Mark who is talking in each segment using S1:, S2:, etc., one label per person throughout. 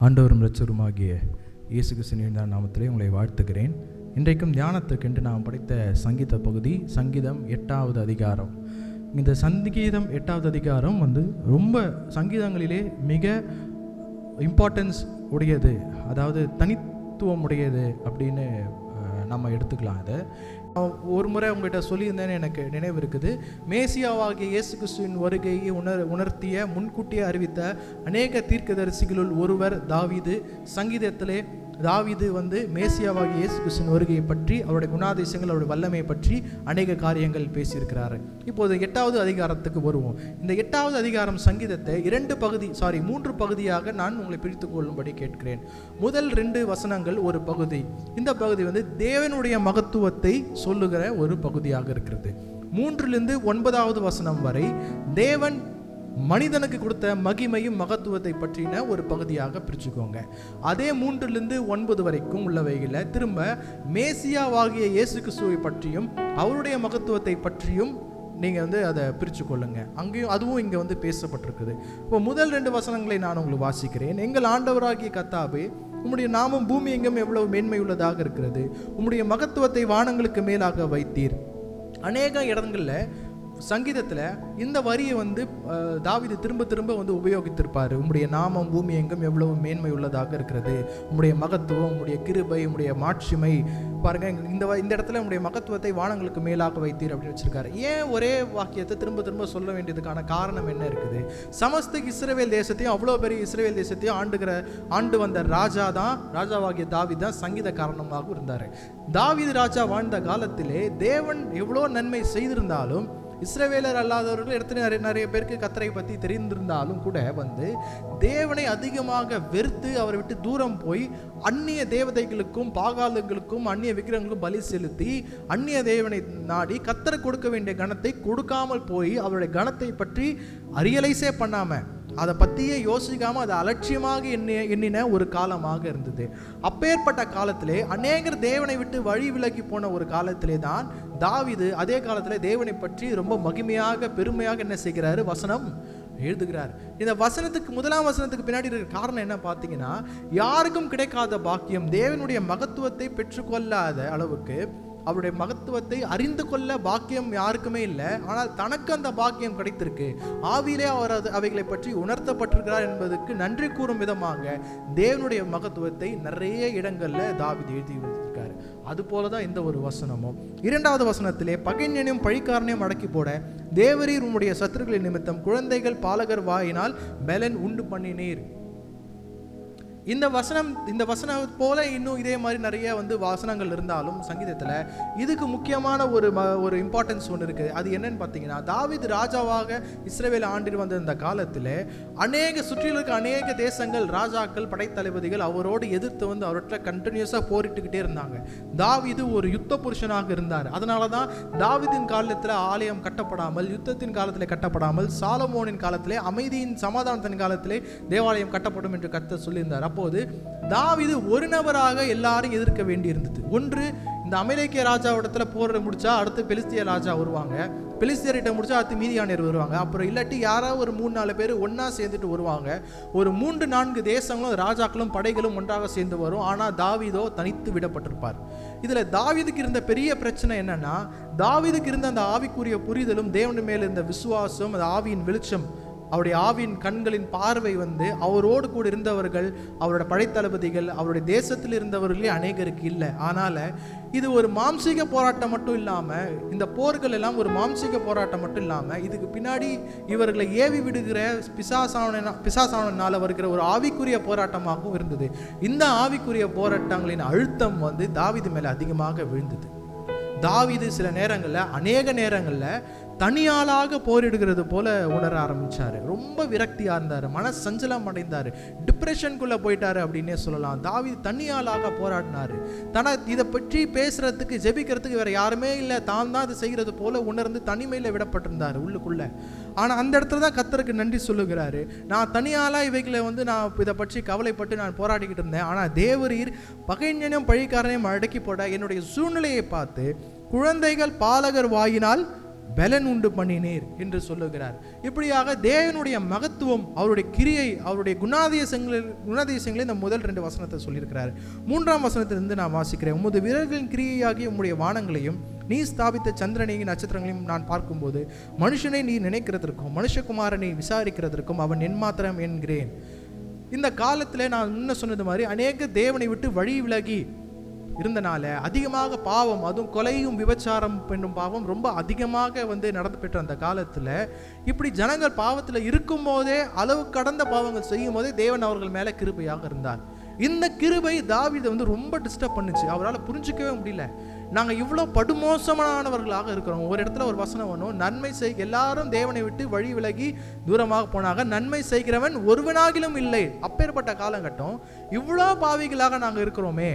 S1: ஆண்டவரும் இரட்சகருமாகிய இயேசு கிறிஸ்துவின் நாமத்திலே உங்களை வாழ்த்துகிறேன். இன்றைக்கும் தியானத்துக்கென்று நாம் படித்த சங்கீத பகுதி சங்கீதம் 8வது அதிகாரம். இந்த சங்கீதம் 8வது அதிகாரம் ரொம்ப சங்கீதங்களிலே மிக இம்பார்ட்டன்ஸ் உடையது, அதாவது தனித்துவம் உடையது அப்படின்னு நம்ம எடுத்துக்கலாம். இதை ஒரு முறை உங்கள்கிட்ட சொல்லியிருந்தேன்னு எனக்கு நினைவு இருக்குது. மேசியாவாகிய இயேசு கிறிஸ்துவின் வருகையை உணர்த்திய முன்கூட்டியே அறிவித்த அநேக தீர்க்கதரிசிகளுள் ஒருவர் தாவீது. சங்கீதத்திலே தாவீது மேசியாவாகிய இயேசு கிறிஸ்துவின் வருகையை பற்றி, அவருடைய குணாதிசயங்கள், அவருடைய வல்லமையை பற்றி அநேக காரியங்கள் பேசியிருக்கிறார். இப்போது 8வது அதிகாரத்துக்கு வருவோம். இந்த 8வது அதிகாரம் சங்கீதத்தை 3 பகுதியாக நான் உங்களை பிரித்து கொள்ளும்படி கேட்கிறேன். முதல் 2 வசனங்கள் ஒரு பகுதி. இந்த பகுதி தேவனுடைய மகத்துவத்தை சொல்லுகிற ஒரு பகுதியாக இருக்கிறது. 3லிருந்து 9வது வசனம் வரை தேவன் மனிதனுக்கு கொடுத்த மகிமையும் மகத்துவத்தை பற்றின ஒரு பகுதியாக பிரிச்சுக்கோங்க. அதே 3லிருந்து 9 வரைக்கும் உள்ளவைகளை திரும்ப மேசியாவாகிய இயேசு கிறிஸ்துவை பற்றியும் அவருடைய மகத்துவத்தை பற்றியும் நீங்கள் அதை பிரித்து கொள்ளுங்க. அங்கேயும் அதுவும் இங்கே பேசப்பட்டிருக்குது. இப்போ முதல் 2 வசனங்களை நான் உங்களுக்கு வாசிக்கிறேன். எங்கள் ஆண்டவராகிய கர்த்தாவே, உம்முடைய நாமம் பூமி எங்கும் எவ்வளவு மேன்மை உள்ளதாக இருக்கிறது. உம்முடைய மகத்துவத்தை வானங்களுக்கு மேலாக வைத்தீர். அநேக இடங்களில் சங்கீதத்தில் இந்த வரியை தாவீது திரும்ப திரும்ப உபயோகித்திருப்பார். உம்முடைய நாமம் பூமி எங்கும் எவ்வளவு மேன்மை உள்ளதாக இருக்கிறது, உம்முடைய மகத்துவம், உம்முடைய கிருபை, உம்முடைய மாட்சிமை. பாருங்க, இந்த இடத்துல உம்முடைய மகத்துவத்தை வானங்களுக்கு மேலாக வைத்தீர் அப்படின்னு வச்சிருக்காரு. ஏன் ஒரே வாக்கியத்தை திரும்ப திரும்ப சொல்ல வேண்டியதுக்கான காரணம் என்ன இருக்குது? சமஸ்த இஸ்ரவேல் தேசத்தையும், அவ்வளோ பெரிய இஸ்ரவேல் தேசத்தையும் ஆண்டு வந்த ராஜாவாகிய தாவீது தான் சங்கீத காரணமாக இருந்தார். தாவீது ராஜா வாழ்ந்த காலத்திலே தேவன் எவ்வளோ நன்மை செய்திருந்தாலும், இஸ்ரவேலர் அல்லாதவர்கள் இடத்துல நிறைய பேருக்கு கர்த்தரை பற்றி தெரிந்திருந்தாலும் கூட தேவனை அதிகமாக வெறுத்து அவரை விட்டு தூரம் போய் அந்நிய தேவதைகளுக்கும் பாகாலங்களுக்கும் அந்நிய விக்கிரகங்களுக்கும் பலி செலுத்தி அந்நிய தேவனை நாடி கர்த்தர் கொடுக்க வேண்டிய கணத்தை கொடுக்காமல் போய் அவருடைய கணத்தை பற்றி ரியலைஸே பண்ணாம, அதை பற்றியே யோசிக்காமல் அதை அலட்சியமாக எண்ணின ஒரு காலமாக இருந்தது. அப்பேற்பட்ட காலத்திலே அநேகர் தேவனை விட்டு வழி விலகி போன ஒரு காலத்திலே தான் தாவீது அதே காலத்தில் தேவனை பற்றி ரொம்ப மகிமையாக பெருமையாக என்ன செய்கிறாரு? வசனம் எழுதுகிறார். இந்த வசனத்துக்கு முதலாம் வசனத்துக்கு பின்னாடி இருக்கிற காரணம் என்ன பார்த்தீங்கன்னா, யாருக்கும் கிடைக்காத பாக்கியம், தேவனுடைய மகத்துவத்தை பெற்றுக்கொள்ளாத அளவுக்கு, அவருடைய மகத்துவத்தை அறிந்து கொள்ள பாக்கியம் யாருக்குமே இல்லை. ஆனால் தனக்கு அந்த பாக்கியம் கிடைத்திருக்கு. ஆவியிலே அவர் அவைகளை பற்றி உணர்த்தப்பட்டிருக்கிறார் என்பதற்கு நன்றி கூறும் விதமாக தேவனுடைய மகத்துவத்தை நிறைய இடங்களில் தாவீது எழுதி வைத்திருக்காரு. அது போலதான் இந்த ஒரு வசனமும். 2வது வசனத்திலே, பகைஞனையும் பழிக்காரனையும் அடக்கி போட தேவரீர் உம்முடைய சத்துருக்களின் நிமித்தம் குழந்தைகள் பாலகர் வாயினால் பலன் உண்டு பண்ணினீர். இந்த வசனம் போல இன்னும் இதே மாதிரி நிறைய வசனங்கள் இருந்தாலும் சங்கீதத்தில் இதுக்கு முக்கியமான ஒரு இம்பார்ட்டன்ஸ் ஒன்று இருக்குது. அது என்னன்னு பார்த்தீங்கன்னா, தாவீது ராஜாவாக இஸ்ரவேல் ஆண்டு வந்த இந்த காலத்தில் சுற்றில் இருக்க அநேக தேசங்கள், ராஜாக்கள், படைத்தளபதிகள் அவரோடு எதிர்த்து அவர்கிட்ட கண்டினியூஸாக போரிட்டுக்கிட்டே இருந்தாங்க. தாவீது ஒரு யுத்த புருஷனாக இருந்தார். அதனால தான் தாவீதின் காலத்தில் ஆலயம் கட்டப்படாமல், யுத்தத்தின் காலத்தில் கட்டப்படாமல், சாலமோனின் காலத்திலே, அமைதியின் சமாதானத்தின் காலத்திலே தேவாலயம் கட்டப்படும் என்று கர்த்தர் சொல்லியிருந்தார். அப்போது தாவீது ஒரு நபராக எல்லாரும் எதிர்க்க வேண்டி இருந்தது. ஒன்று, இந்த அமலேக்கிய ராஜாவிடத்துல போரை முடிச்சா அடுத்து பெலிஸ்திய ராஜா வருவாங்க, பெலிஸ்தியர்கிட்ட முடிச்சா அடுத்து மீதியானியர் வருவாங்க, அப்புறம் இல்லாட்டி யாராவது ஒரு 3-4 பேர் ஒன்னா சேர்ந்துட்டு வருவாங்க. ஒரு 3-4 தேசங்களும் ராஜாக்களும் படைகளும் ஒன்றாக சேர்ந்து வரும். ஆனால் தாவீதோ தனித்து விடப்பட்டிருப்பார். இதுல தாவீதுக்கு இருந்த பெரிய பிரச்சனை என்னன்னா, தாவீதுக்கு இருந்த அந்த ஆவிக்குரிய புரிதலும், தேவன் மேல இருந்த விசுவாசம், அந்த ஆவியின் வெளிச்சம், அவருடைய ஆவியின் கண்களின் பார்வை அவரோடு கூட இருந்தவர்கள், அவரோட படைத்தளபதிகள், அவருடைய தேசத்தில் இருந்தவர்களே அநேகருக்கு இல்லை. ஆனால இது ஒரு மாம்சீக போராட்டம் மட்டும் இல்லாமல், இந்த போர்கள் எல்லாம் ஒரு மாம்சீக போராட்டம் மட்டும் இல்லாமல், இதுக்கு பின்னாடி இவர்களை ஏவி விடுகிற பிசாசானால வருகிற ஒரு ஆவிக்குரிய போராட்டமாகவும் இருந்தது. இந்த ஆவிக்குரிய போராட்டங்களின் அழுத்தம் தாவீது மேலே அதிகமாக விழுந்தது. தாவீது சில நேரங்களில், அநேக நேரங்களில் தனியாளாக போரிடுகிறது போல உணர ஆரம்பிச்சாரு. ரொம்ப விரக்தியா இருந்தார், மன சஞ்சலம் அடைந்தார், டிப்ரெஷனுக்குள்ள போயிட்டாரு அப்படின்னே சொல்லலாம். தாவீது தனியாளாக போராடினாரு. இதை பற்றி பேசுறதுக்கு, ஜெபிக்கிறதுக்கு வேற யாருமே இல்லை, தான் தான் இது செய்கிறது போல உணர்ந்து தனிமையில விடப்பட்டிருந்தாரு உள்ளுக்குள்ள. ஆனா அந்த இடத்துல தான் கர்த்தருக்கு நன்றி சொல்லுகிறாரு. நான் தனியாளா இவைகளை நான் இதை பற்றி கவலைப்பட்டு நான் போராடிக்கிட்டு இருந்தேன். ஆனா தேவரீர் பகைஞனையும் பழிக்காரனையும் அடக்கி போட என்னுடைய சூழ்நிலையை பார்த்து குழந்தைகள் பாலகர் வாயினால் பலன் உண்டு பண்ணினீர் என்று சொல்லுகிறார். இப்படியாக தேவனுடைய மகத்துவம், அவருடைய கிரியை, அவருடைய குணாதிசயங்களை இந்த முதல் 2 வசனத்தை சொல்லியிருக்கிறார். 3ஆம் வசனத்திலிருந்து நான் வாசிக்கிறேன். உமது வீரர்களின் கிரியையாகிய உம்முடைய வானங்களையும் நீ ஸ்தாபித்த சந்திரனையும் நட்சத்திரங்களையும் நான் பார்க்கும்போது மனுஷனை நீ நினைக்கிறதற்கும் மனுஷகுமாரனை விசாரிக்கிறதற்கும் அவன் என்மாத்திரம் என்கிறேன். இந்த காலத்தில் நான் முன்ன சொன்னது மாதிரி அநேக தேவனை விட்டு வழி விலகி இருந்தனால அதிகமாக பாவம், அதுவும் கொலையும் விபச்சாரம் என்னும் பாவம் ரொம்ப அதிகமாக நடந்து பெற்ற அந்த காலத்தில் இப்படி ஜனங்கள் பாவத்தில் இருக்கும் போதே, அளவு கடந்த பாவங்கள் செய்யும் போதே தேவன் அவர்கள் மேலே கிருபையாக இருந்தார். இந்த கிருபை தாவீதை ரொம்ப டிஸ்டர்ப் பண்ணுச்சு. அவரால் புரிஞ்சிக்கவே முடியல. நாங்கள் இவ்வளோ படுமோசமானவர்களாக இருக்கிறோம். ஒரு இடத்துல ஒரு வசனம் வரும், நன்மை எல்லாரும் தேவனை விட்டு வழி விலகி தூரமாக போனாங்க, நன்மை செய்கிறவன் ஒருவனாகிலும் இல்லை. அப்பேற்பட்ட காலகட்டம், இவ்வளோ பாவிகளாக நாங்கள் இருக்கிறோமே,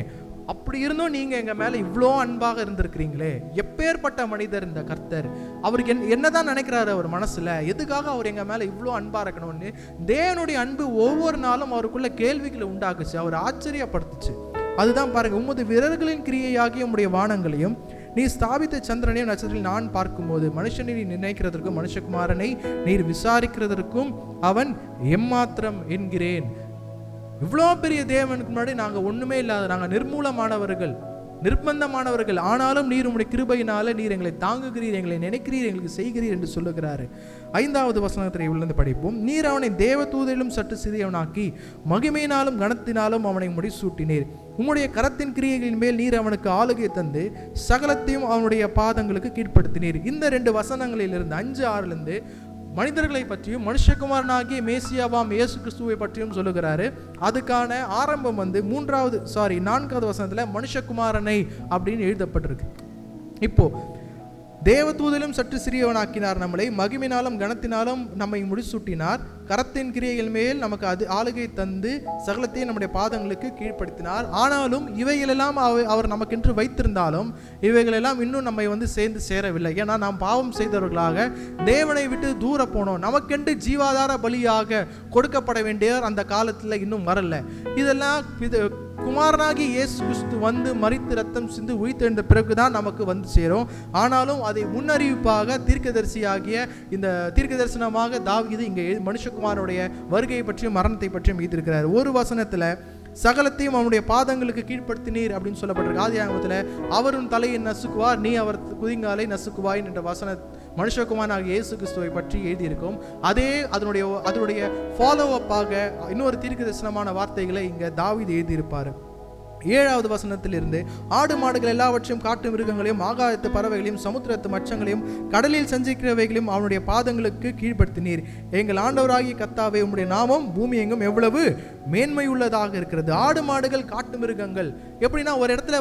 S1: அப்படி இருந்தும் நீங்க எங்க மேல இவ்வளோ அன்பாக இருந்திருக்கிறீங்களே. எப்பேற்பட்ட மனிதர் இந்த கர்த்தர். அவருக்கு என்னதான் நினைக்கிறாரு அவர் மனசுல, எதுக்காக அவர் எங்க மேல இவ்வளோ அன்பா இருக்கணும்னு தேவனுடைய அன்பு ஒவ்வொரு நாளும் அவருக்குள்ள கேள்விகளை உண்டாக்குச்சு, அவர் ஆச்சரியப்படுத்துச்சு. அதுதான் பாருங்க, உமது வீரர்களின் கிரியையாகிய உம்முடைய வானங்களையும் நீ ஸ்தாபித்த சந்திரனையும் நட்சத்திரத்தில் நான் பார்க்கும்போது மனுஷனை நீ நினைக்கிறதற்கும் மனுஷகுமாரனை நீர் விசாரிக்கிறதற்கும் அவன் எம்மாத்திரம் என்கிறேன். இவ்வளோ பெரிய தேவனுக்கு முன்னாடி நாங்கள் ஒன்றுமே இல்லாத, நாங்கள் நிர்மூலமானவர்கள், நிர்பந்தமானவர்கள். ஆனாலும் நீர் உம்முடைய கிருபையினால நீர் எங்களை தாங்குகிறீர், எங்களை நினைக்கிறீர், எங்களுக்கு செய்கிறீர் என்று சொல்லுகிறாரு. 5வது வசனத்தை இருந்து படிப்போம். நீர் அவனை தேவதூதிலும் சற்று சிறியவனாக்கி மகிமையினாலும் கனத்தினாலும் அவனை முடிசூட்டினீர். உம்முடைய கரத்தின் கிரியைகளின் மேல் நீர் அவனுக்கு ஆளுகை தந்து சகலத்தையும் அவனுடைய பாதங்களுக்கு கீழ்ப்படுத்தினீர். இந்த 2 வசனங்களிலிருந்து 5-6 மனிதர்களை பற்றியும் மனுஷகுமாரனாகிய மேசியாவாம் இயேசு கிறிஸ்துவை பற்றியும் சொல்லுகிறாரு. அதுக்கான ஆரம்பம் 4வது வசனத்துல மனுஷகுமாரனை அப்படின்னு எழுதப்பட்டிருக்கு. இப்போ தேவதூதிலும் சற்று சிறியவனாக்கினார், நம்மளை மகிமையினாலும் கனத்தினாலும் நம்மை முடிசூட்டினார், கரத்தின் கிரியைகள் மேல் நமக்கு ஆளுகை தந்து சகலத்தையும் நம்முடைய பாதங்களுக்கு கீழ்ப்படுத்தினார். ஆனாலும் இவைகளெல்லாம் அவர் நமக்கென்று வைத்திருந்தாலும் இவைகளெல்லாம் இன்னும் நம்மை சேர்ந்து சேரவில்லை. ஏன்னா நாம் பாவம் செய்தவர்களாக தேவனை விட்டு தூர போனோம். நமக்கென்று ஜீவாதார பலியாக கொடுக்கப்பட வேண்டியவர் அந்த காலத்தில் இன்னும் வரல. இதெல்லாம் குமாரனாகி இயேசு கிறிஸ்து மரித்து ரத்தம் சிந்து உயிர்த்தெழுந்த பிறகுதான் நமக்கு சேரும். ஆனாலும் அதை முன்னறிவிப்பாக தீர்க்கதரிசியாகிய இந்த தீர்க்க தரிசனமாக தாவீது இங்கே மனுஷகுமாரனுடைய வருகையை பற்றியும் மரணத்தை பற்றியும் எழுதியிருக்கிறார். ஒரு வசனத்துல சகலத்தையும் அவனுடைய பாதங்களுக்கு கீழ்ப்படுத்தினீர் அப்படின்னு சொல்லப்பட்டிருக்கு. ஆதியாகமத்தில் அவரும் தலையை நசுக்குவார், நீ அவர் குதிங்காலை நசுக்குவாய் என்ற வசன மனுஷகுமாரனாகிய இயேசு கிறிஸ்துவை பற்றி எழுதியிருக்கும். அதே அதனுடைய ஃபாலோ அப்பாக இன்னொரு தீர்க்க தரிசனமான வார்த்தைகளை இங்கே தாவீது எழுதியிருப்பார். 7வது வசனத்திலிருந்து ஆடு மாடுகள் எல்லாவற்றையும் காட்டு மிருகங்களையும் ஆகாயத்து பறவைகளையும் சமுத்திரத்து மச்சங்களையும் கடலில் சஞ்சிக்கிறவைகளையும் அவனுடைய பாதங்களுக்கு கீழ்ப்படுத்தினீர். எங்கள் ஆண்டவராகிய கர்த்தாவே, உம்முடைய நாமம் பூமி எங்கும் எவ்வளவு மேன்மை உள்ளதாக இருக்கிறது. ஆடு மாடுகள் காட்டு மிருகங்கள் எப்படின்னா, ஒரு இடத்துல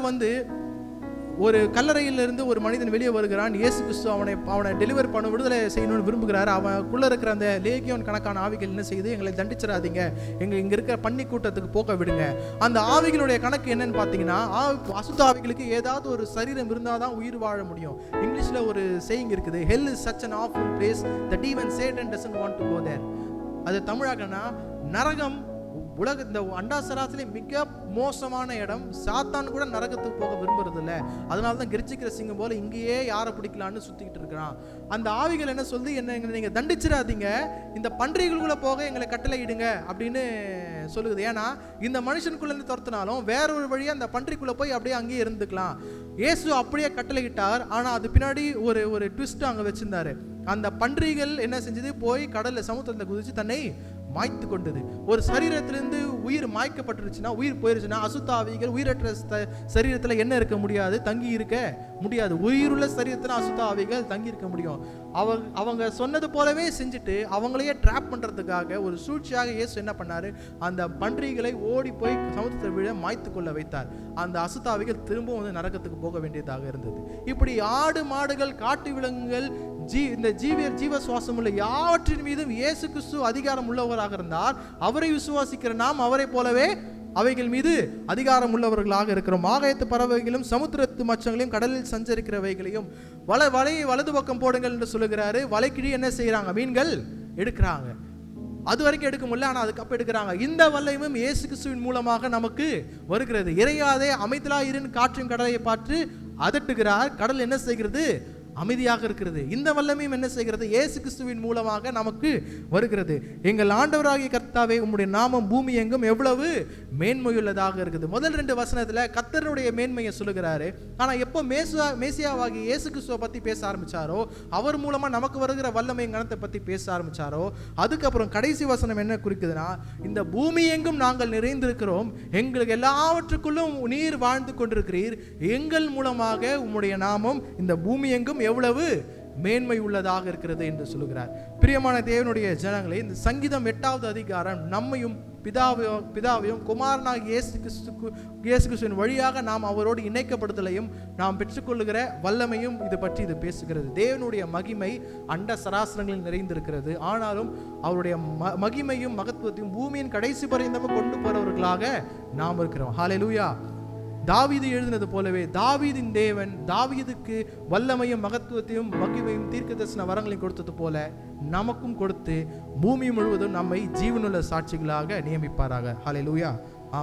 S1: ஒரு கல்லறையிலிருந்து ஒரு மனிதன் வெளியே வருகிறான். இயேசு கிறிஸ்து அவனை டெலிவர் பண்ண விடுதலை செய்யணும்னு விரும்புகிறார். அவனுக்குள்ள இருக்கிற அந்த லேகியோன் கணக்கான ஆவிகள் என்ன செய்யுது, எங்களை தண்டிச்சிடாதீங்க, இங்க இருக்கிற பன்னி கூட்டத்துக்கு போக விடுங்க. அந்த ஆவிகளுடைய கணக்கு என்னன்னு பார்த்தீங்கன்னா, அசுத்த ஆவிகளுக்கு ஏதாவது ஒரு சரீரம் இருந்தால் தான் உயிர் வாழ முடியும். இங்கிலீஷ்ல ஒரு சேயிங் இருக்குது, hell is such an awful place that even Satan doesn't want to go there. அது தமிழாகனா, நரகம் இந்த அண்டாசராசிலே மிக மோசமான இடம். சாத்தான் கூட நரகத்துக்கு போக விரும்புறது இல்லை. அதனால தான் கெரிச்சிக்கிற சிங்கம் போல இங்கேயே யாரை பிடிக்கலான்னு சுத்திக்கிட்டு இருக்கிறான். அந்த ஆவிகள் என்ன சொல்லி, என்ன நீங்க தண்டிச்சிடாதீங்க, இந்த பன்றிகளுக்குள்ள போக எங்களை கட்டளையிடுங்க அப்படின்னு சொல்லுது. ஏன்னா இந்த மனுஷனுக்குள்ள இருந்து துரத்தினாலும் வேற ஒரு வழியா அந்த பன்றிக்குள்ள போய் அப்படியே அங்கேயே இருந்துக்கலாம். இயேசு அப்படியே கட்டளையிட்டார். ஆனா அது பின்னாடி ஒரு ட்விஸ்ட் அங்க வச்சிருந்தாரு. அந்த பன்றிகள் என்ன செஞ்சது, போய் கடல்ல சமுத்திரத்துல குதிச்சு தன்னை மாய்த்து கொண்டது. ஒரு சரீரத்திலிருந்து உயிர் மாய்க்கப்பட்டுருச்சுன்னா, உயிர் போயிருச்சுன்னா, அசுத்தாவிகள் உயிரற்ற சரீரத்தில் என்ன இருக்க முடியாது, தங்கி இருக்க முடியாது. உயிருள்ள சரீரத்தில் அசுத்தாவிகள் தங்கி இருக்க முடியும். அவங்க சொன்னது போலவே செஞ்சுட்டு அவங்களையே ட்ராப் பண்றதுக்காக ஒரு சூழ்ச்சியாக இயேசு என்ன பண்ணாரு, அந்த பன்றிகளை ஓடி போய் சமுத்திரத்தை விட மாய்த்து கொள்ள வைத்தார். அந்த அசுத்தாவிகள் திரும்பவும் நரகத்துக்கு போக வேண்டியதாக இருந்தது. இப்படி ஆடு மாடுகள் காட்டு விலங்குகள் இந்த ஜீவ சுவாசம் உள்ள யாவற்றின் மீதும் இயேசு கிறிஸ்து அதிகாரம் உள்ளவராக இருந்தார். அவரை விசுவாசிக்கிற நாம் அவரை போலவே அவைகள் மீது அதிகாரம் உள்ளவர்களாக இருக்கிறோம். ஆகாயத்து பறவைகளும் சமுத்திரத்து மச்சங்களையும் கடலில் சஞ்சரிக்கிறவைகளையும் வலையை வலது பக்கம் போடுங்கள் என்று சொல்லுகிறாரு. வலைக்கிழி என்ன செய்யறாங்க, மீன்கள் எடுக்கிறாங்க. அது வரைக்கும் எடுக்க முடியல, ஆனால் அதுக்கப்புறம் எடுக்கிறாங்க. இந்த வல்லையும் இயேசு கிறிஸ்துவின் மூலமாக நமக்கு வருகிறது. இறையாதே அமைதலா இருன் காற்றையும் கடலை பார்த்து அதட்டுகிறார். கடல் என்ன செய்கிறது, அமைதியாக இருக்கிறது. இந்த வல்லமையும் என்ன செய்கிறது? இயேசு கிறிஸ்துவின் மூலமாக நமக்கு வருகிறது. எங்கள் ஆண்டவராகிய கர்த்தாவே, உம்முடைய நாமம் பூமி எங்கும் எவ்வளவு மேன்மையுள்ளதாக இருக்குது. முதல் 2 வசனத்துல கர்த்தருடைய மேன்மையை சொல்லுகிறாரு. ஆனா எப்போ மேசியாவாகிய இயேசு கிறிஸ்துவை பத்தி பேச ஆரம்பிச்சாரோ, அவர் மூலமா நமக்கு வருகிற வல்லமை கனத்தை பத்தி பேச ஆரம்பிச்சாரோ, அதுக்கப்புறம் கடைசி வசனம் என்ன குறிக்குதுன்னா, இந்த பூமி எங்கும் நாங்கள் நிறைந்திருக்கிறோம், எங்களுக்கு எல்லாவற்றுக்குள்ளும் நீர் வாழ்ந்து கொண்டிருக்கிறீர், எங்கள் மூலமாக உம்முடைய நாமம் இந்த பூமி எங்கும் எவ்வளவு மேன்மை உள்ளதாக இருக்கிறது என்று சொல்லுகிறார். பிரியமான தேவனுடைய ஜனங்களே, இந்த சங்கீதம் 8வது அதிகாரம் நம்மையும் பிதாவையும் குமாரனாகிய இயேசு கிறிஸ்துவின் வழியாக நாம் அவரோடு இணைக்கப்படுதலையும் நாம் பெற்றுக்கொள்ளுகிற வல்லமையும் இது பற்றி இது பேசுகிறது. தேவனுடைய மகிமை அண்ட சராசரங்களில் நிறைந்திருக்கிறது. ஆனாலும் அவருடைய மகிமையும் மகத்துவத்தையும் பூமியின் கடைசி பரிந்தமும் கொண்டு போறவர்களாக நாம் இருக்கிறோம். ஹல்லேலூயா. தாவீது எழுதினது போலவே தாவீதின் தேவன் தாவீதுக்கு வல்லமையும் மகத்துவத்தையும் மகிமையும் தீர்க்கதரிசன வரங்களையும் கொடுத்தது போல நமக்கும் கொடுத்து பூமி முழுவதும் நம்மை ஜீவனுள்ள சாட்சிகளாக நியமிப்பாராக. ஹல்லேலூயா.